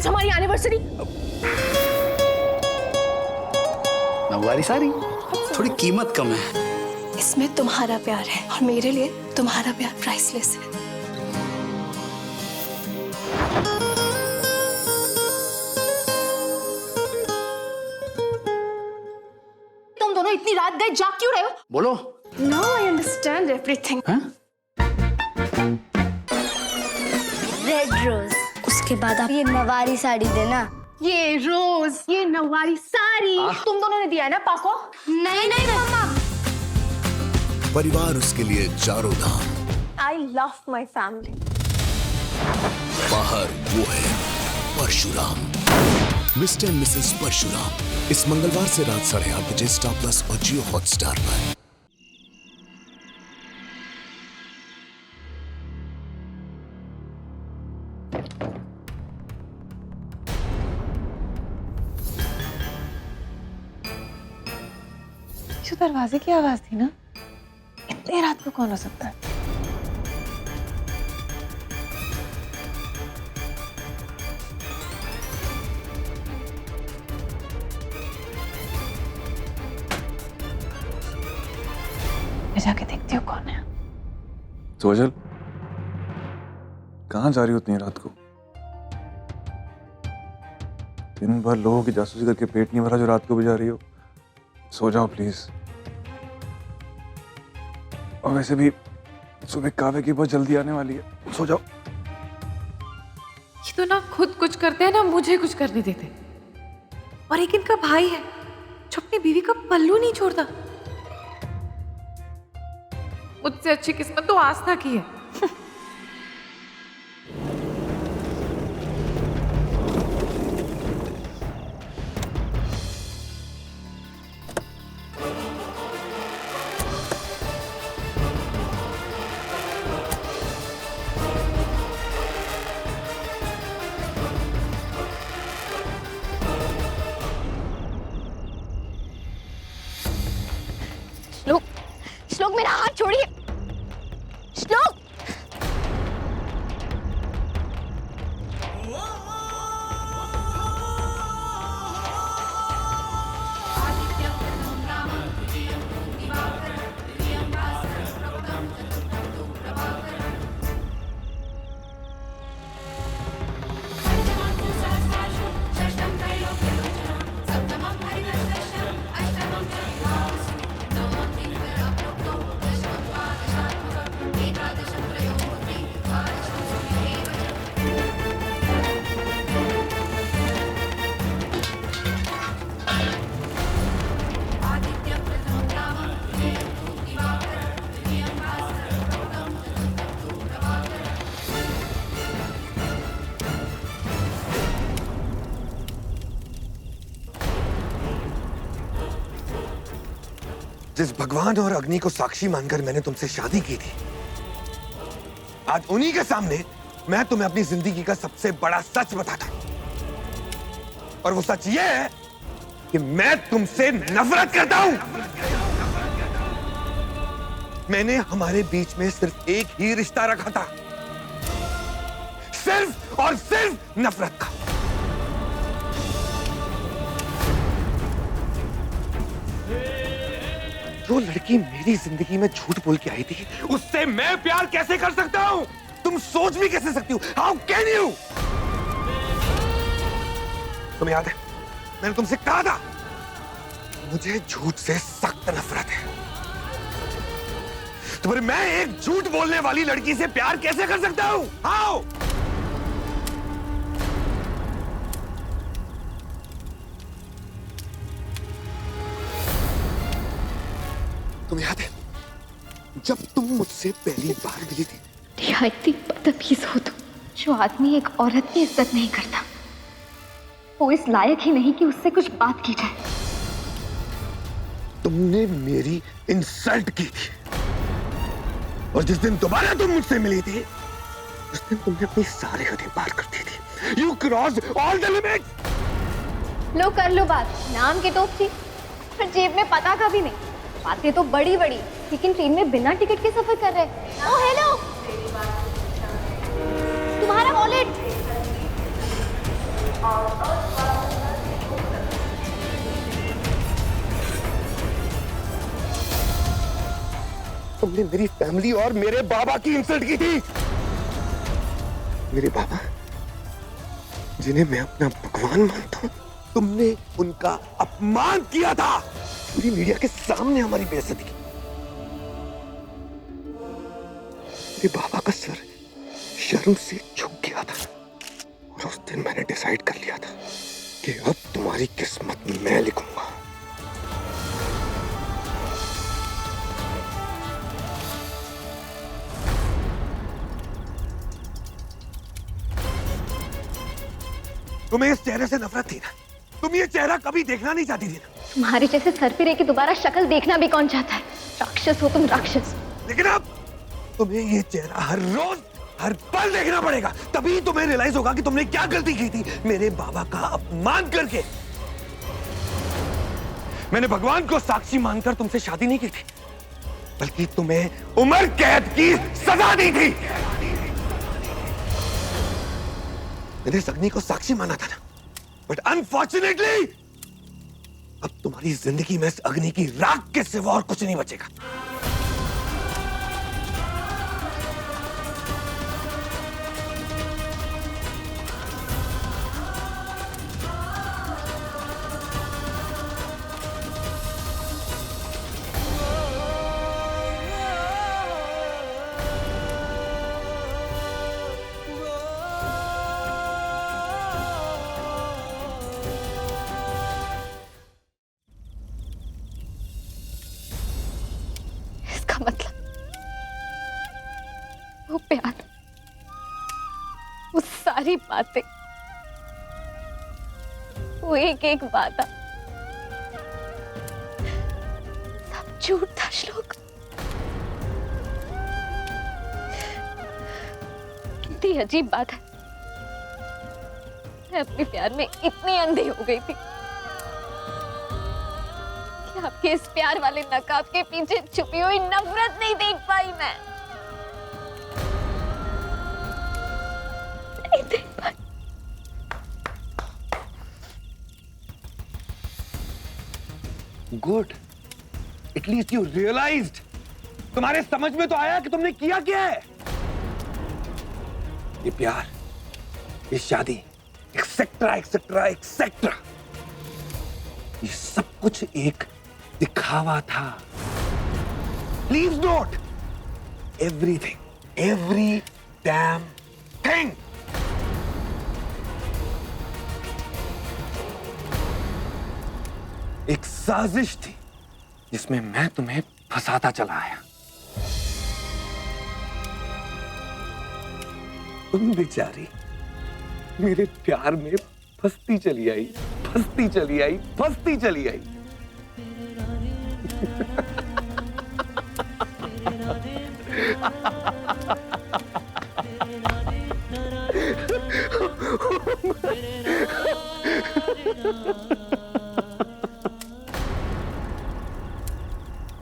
आज हमारी एनिवर्सरी। नववारी साड़ी थोड़ी कीमत कम है। इसमें तुम्हारा प्यार है और मेरे लिए तुम्हारा प्यार प्राइसलेस है। तुम दोनों इतनी रात गए जाग क्यों रहे हो? बोलो। Now I understand everything. Red rose, उसके बाद आप ये नवारी साड़ी देना। ये रोज, ये नवारी साड़ी तुम दोनों ने दिया है ना पाको? नहीं नहीं मम्मा। परिवार उसके लिए चारों धाम। I love my family. बाहर वो है परशुराम, मिस्टर मिसेस परशुराम। इस मंगलवार से रात 8:30 बजे स्टार प्लस और जियो हॉटस्टार पर। जो दरवाजे की आवाज थी ना, इतनी रात को कौन हो सकता है? मैं जाके देखती हूँ कौन है। सोजल, कहाँ जा रही हो इतनी रात को? दिन भर लोगों की जासूसी करके पेट नहीं भरा जो रात को भी जा रही हो। सो जाओ प्लीज। और वैसे भी सुबह कावे की बहुत जल्दी आने वाली है, सो जाओ। ये तो ना खुद कुछ करते हैं ना मुझे कुछ करने देते। और एक इनका भाई है जो अपनी बीवी का पल्लू नहीं छोड़ता। मुझसे अच्छी किस्मत तो आस्था की है। श्लोक, श्लोक मेरा हाथ छोड़िए। श्लोक, जिस भगवान और अग्नि को साक्षी मानकर मैंने तुमसे शादी की थी, आज उन्हीं के सामने मैं तुम्हें अपनी जिंदगी का सबसे बड़ा सच बताता हूं। और वो सच ये है कि मैं तुमसे नफरत करता हूं। मैंने हमारे बीच में सिर्फ एक ही रिश्ता रखा था, सिर्फ और सिर्फ नफरत का। जो लड़की मेरी जिंदगी में झूठ बोल के आई थी, उससे मैं प्यार कैसे कर सकता हूं? तुम सोच भी कैसे सकती हो? How can you? तुम्हें याद है मैंने तुमसे कहा था मुझे झूठ से सख्त नफरत है। तो फिर मैं एक झूठ बोलने वाली लड़की से प्यार कैसे कर सकता हूं? हाउ? तुम्हें याद है जब तुम मुझसे पहली बार मिली थी? निहायती बदतमीज हो तुम। जो आदमी एक औरत की इज्जत नहीं करता, वो इस लायक ही नहीं कि उससे कुछ बात की जाए। तुमने मेरी इंसल्ट की थी और जिस दिन दोबारा तुम मुझसे मिली थी, उस दिन तुमने अपनी सारी हदें पार कर दी थी। You crossed all the limits. लो कर लो बात, नाम की तोप थी पर जेब में पता का भी नहीं। बातें तो बड़ी बड़ी, लेकिन ट्रेन में बिना टिकट के सफर कर रहे। ओह हेलो, तुम्हारा वॉलेट। तुमने मेरी फैमिली और मेरे बाबा की इंसल्ट की थी। मेरे बाबा जिन्हें मैं अपना भगवान मानता हूं, तुमने उनका अपमान किया था। पूरी मीडिया के सामने हमारी बेइज्जती की। मेरे बाबा का सर शर्म से झुक गया था और उस दिन मैंने डिसाइड कर लिया था कि अब तुम्हारी किस्मत मैं लिखूंगा। तुम्हें इस चेहरे से नफरत थी ना? तुम ये चेहरा कभी देखना नहीं चाहती थी ना? तुम्हारे जैसे सर पे रह के दोबारा शक्ल देखना भी कौन चाहता है? राक्षस हो तुम, राक्षस। लेकिन अब तुम्हें ये चेहरा हर रोज हर पल देखना पड़ेगा, तभी तुम्हें रियलाइज होगा कि तुमने क्या गलती की थी मेरे बाबा का अपमान करके। मैंने भगवान को साक्षी मानकर तुमसे शादी नहीं की थी, बल्कि तुम्हें उम्र कैद की सजा दी थी। मैंने अग्नि को साक्षी माना था ना, बट अनफॉर्चुनेटली अब तुम्हारी जिंदगी में इस अग्नि की राख के सिवा और कुछ नहीं बचेगा। मतलब वो प्यार, वो सारी बातें, वो एक एक वादा सब झूठ था श्लोक। कितनी अजीब बात है, मैं अपने प्यार में इतनी अंधी हो गई थी कि आपके इस प्यार वाले नकाब के पीछे छुपी हुई नफरत नहीं देख पाई मैं। नहीं देख पाई। Good, at least you realised. तुम्हारे समझ में तो आया कि तुमने किया क्या है। ये प्यार, ये शादी, एक्सेट्रा एक्सेट्रा एक्सेट्रा, ये सब कुछ एक दिखावा था। Please note everything, every damn thing. एक साजिश थी जिसमें मैं तुम्हें फंसाता चला आया। तुम बेचारी मेरे प्यार में फंसती चली आई, फंसती चली आई, फंसती चली आई।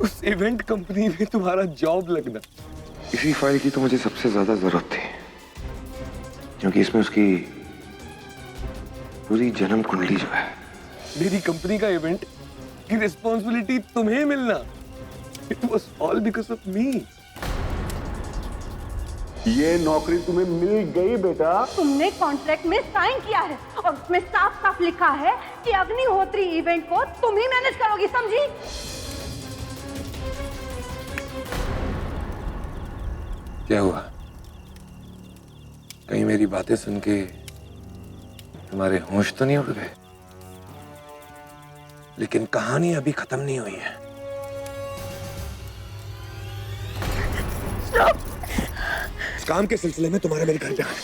उस इवेंट कंपनी में तुम्हारा जॉब लगना, इसी फाइल की तो मुझे सबसे ज्यादा जरूरत थी, क्योंकि इसमें उसकी पूरी जन्म कुंडली जो है। मेरी कंपनी का इवेंट की रिस्पॉन्सिबिलिटी तुम्हें मिलना, it was all because of me. ये नौकरी तुम्हें मिल गई बेटा। तुमने कॉन्ट्रैक्ट में साइन किया है और उसमें साफ साफ लिखा है कि अग्निहोत्री इवेंट को तुम ही मैनेज करोगी, समझी? क्या हुआ? कहीं मेरी बातें सुन के तुम्हारे होश तो नहीं उड़ गए? लेकिन कहानी अभी खत्म नहीं हुई है। इस काम के सिलसिले में तुम्हारा मेरे घर पे आना,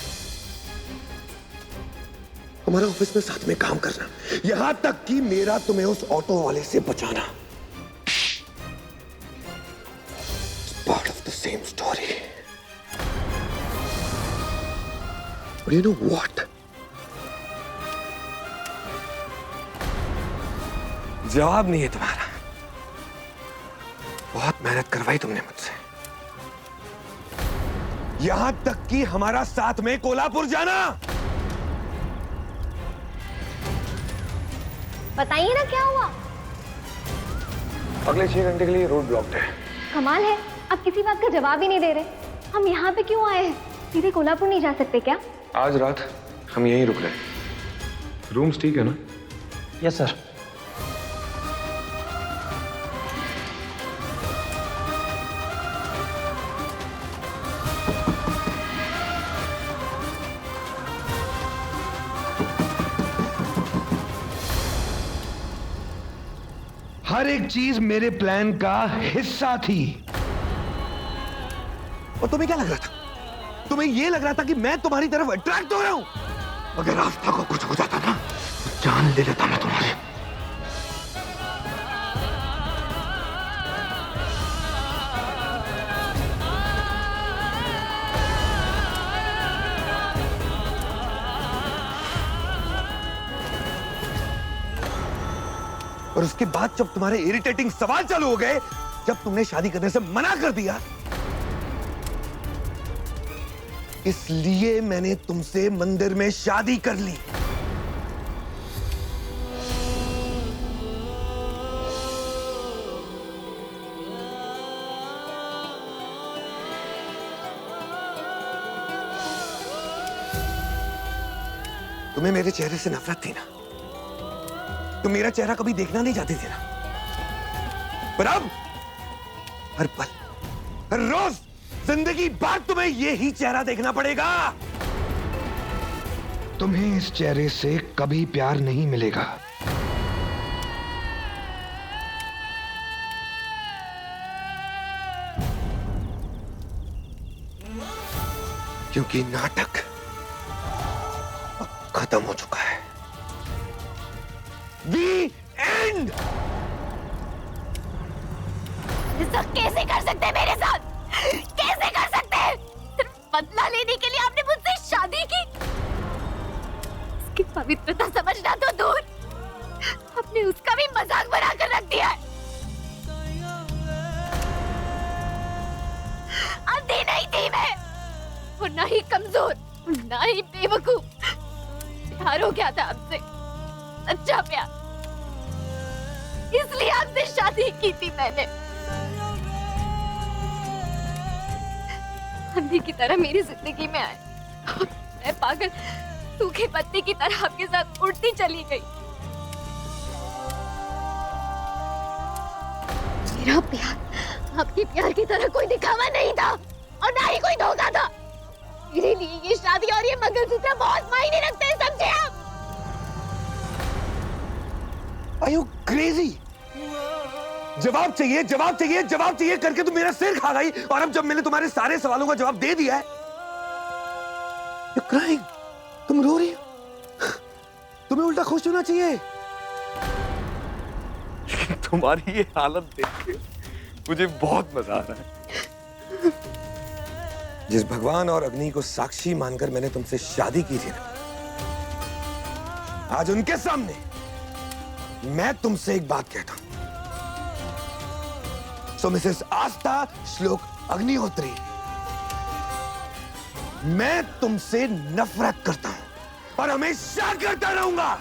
हमारा ऑफिस में साथ में काम करना, यहां तक कि मेरा तुम्हें उस ऑटो वाले से बचाना। Part of the same story. But you know what? जवाब नहीं है तुम्हारा। बहुत मेहनत करवाई तुमने मुझसे, यहां तक कि हमारा साथ में कोल्हापुर जाना। बताइए ना क्या हुआ। अगले 6 घंटे के लिए रोड ब्लॉक्ड है। कमाल है, आप किसी बात का जवाब ही नहीं दे रहे। हम यहाँ पे क्यों आए हैं? सीधे कोल्हापुर नहीं जा सकते क्या? आज रात हम यहीं रुक रहे हैं। रूम्स ठीक है ना? Yes sir. हर एक चीज मेरे प्लान का हिस्सा थी। और तुम्हें क्या लग रहा था? तुम्हें यह लग रहा था कि मैं तुम्हारी तरफ अट्रैक्ट हो रहा हूं? अगर आस्था को कुछ हो जाता ना तो जान ले लेता मैं तुम्हारी। और उसके बाद जब तुम्हारे इरिटेटिंग सवाल चालू हो गए, जब तुमने शादी करने से मना कर दिया, इसलिए मैंने तुमसे मंदिर में शादी कर ली। तुम्हें मेरे चेहरे से नफरत थी ना? तुम मेरा चेहरा कभी देखना नहीं चाहती थी ना? पर अब हर पल, हर रोज, जिंदगी भर तुम्हें यही चेहरा देखना पड़ेगा। तुम्हें इस चेहरे से कभी प्यार नहीं मिलेगा। क्योंकि नाटक अब खत्म हो चुका है। The end! ऐसा कैसे कर सकते हैं मेरे साथ? कैसे कर सकते हैं? सिर्फ बदला लेने के लिए आपने मुझसे शादी की? इसकी पवित्रता समझना तो दूर, आपने उसका भी मजाक बनाकर रख दिया है। अंधी नहीं थी मैं, और ना ही कमजोर, ना ही बेवकूफ। प्यार हो गया था आपसे, सच्चा प्यार। इसलिए आपसे शादी की थी मैंने। अंधी की तरह मेरी जिंदगी में आए, मैं पागल सूखे पत्ते की तरह आपके साथ उड़ती चली गई। मेरा प्यार आपके प्यार की तरह कोई दिखावा नहीं था, और ना ही कोई धोखा था। मेरे लिए ये शादी और ये मंगलसूत्र बहुत मायने रखते हैं, समझे आप? Are you crazy? जवाब चाहिए, जवाब चाहिए, जवाब चाहिए करके तुम मेरा सिर खा गई, और अब जब मैंने तुम्हारे सारे सवालों का जवाब दे दिया है, You're crying. तुम रो रही हो। तुम्हें उल्टा खुश होना चाहिए। तुम्हारी ये हालत देख के मुझे बहुत मजा आ रहा है। जिस भगवान और अग्नि को साक्षी मानकर मैंने तुमसे शादी की थी ना, आज उनके सामने मैं तुमसे एक बात कहता हूं। सो मिसेस आस्था श्लोक अग्निहोत्री, मैं तुमसे नफरत करता हूं और हमेशा करता रहूंगा।